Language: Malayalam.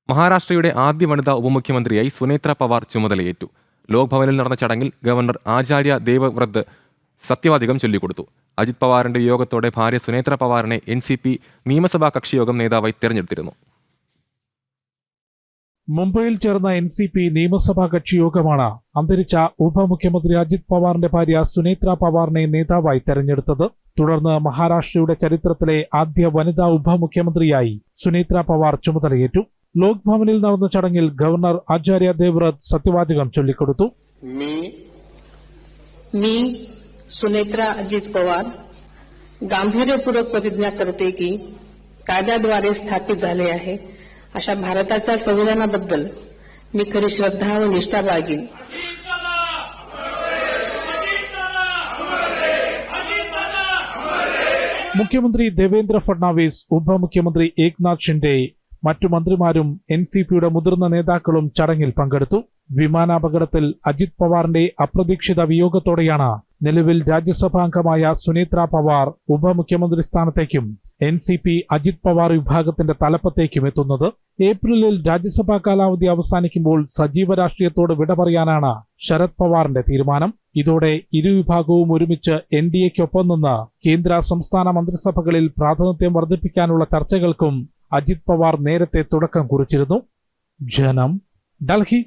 മഹാരാഷ്ട്രയുടെ ആദ്യ വനിതാ ഉപമുഖ്യമന്ത്രിയായി സുനേത്ര പവാർ ചുമതലയേറ്റു. ലോക്ഭവനിൽ നടന്ന ചടങ്ങിൽ ഗവർണർ ആചാര്യ ദേവവ്രത് സത്യവാചകം ചൊല്ലിക്കൊടുത്തു. അജിത് പവാറിന്റെ വിയോഗത്തോടെ ഭാര്യ സുനേത്ര പവാറിനെ NCP നിയമസഭാ കക്ഷിയോഗം നേതാവായി തെരഞ്ഞെടുത്തിരുന്നു. മുംബൈയിൽ ചേർന്ന NCP നിയമസഭാ കക്ഷിയോഗമാണ് അന്തരിച്ച ഉപമുഖ്യമന്ത്രി അജിത് പവാറിന്റെ ഭാര്യ സുനേത്ര പവാറിനെ നേതാവായി തെരഞ്ഞെടുത്തത്. തുടർന്ന് മഹാരാഷ്ട്രയുടെ ചരിത്രത്തിലെ ആദ്യ വനിതാ ഉപമുഖ്യമന്ത്രിയായി സുനേത്ര പവാർ ചുമതലയേറ്റു. ലോക് ഭവനിൽ നടന്ന ചടങ്ങിൽ ഗവർണർ ആചാര്യ ദേവ്രത് സത്യവാചകം ചൊല്ലിക്കൊടുത്തു. मी सुनेत्रा अजित पवार गांभीर्यपूर्वक प्रतिज्ञा करते की कायद्याद्वारे स्थापित झाले आहे अशा भारताच्या संविधानाबद्दल मी खरी श्रद्धा व निष्ठा बाळगीन. മുഖ്യമന്ത്രി ദേവേന്ദ്ര ഫഡ്നാവിസ്, ഉപമുഖ്യമന്ത്രി ഏക്നാഥ് ഷിൻഡെ, മറ്റു മന്ത്രിമാരും NCPയുടെ മുതിർന്ന നേതാക്കളും ചടങ്ങിൽ പങ്കെടുത്തു. വിമാനാപകടത്തിൽ അജിത് പവാറിന്റെ അപ്രതീക്ഷിത വിയോഗത്തോടെയാണ് നിലവിൽ രാജ്യസഭാംഗമായ സുനേത്ര പവാർ ഉപമുഖ്യമന്ത്രി സ്ഥാനത്തേക്കും NCP അജിത് പവാർ വിഭാഗത്തിന്റെ തലപ്പത്തേക്കും എത്തുന്നത്. ഏപ്രിലിൽ രാജ്യസഭാ കാലാവധി അവസാനിക്കുമ്പോൾ സജീവ രാഷ്ട്രീയത്തോട് വിട പറയാനാണ് ശരത് പവാറിന്റെ തീരുമാനം. ഇതോടെ ഇരുവിഭാഗവും ഒരുമിച്ച് NDAയ്ക്കൊപ്പം നിന്ന് കേന്ദ്ര സംസ്ഥാന മന്ത്രിസഭകളിൽ പ്രാതിനിധ്യം വർദ്ധിപ്പിക്കാനുള്ള ചർച്ചകൾക്കും അജിത് പവാർ നേരത്തെ തുടക്കം കുറിച്ചിരുന്നു. ജനം, ഡൽഹി.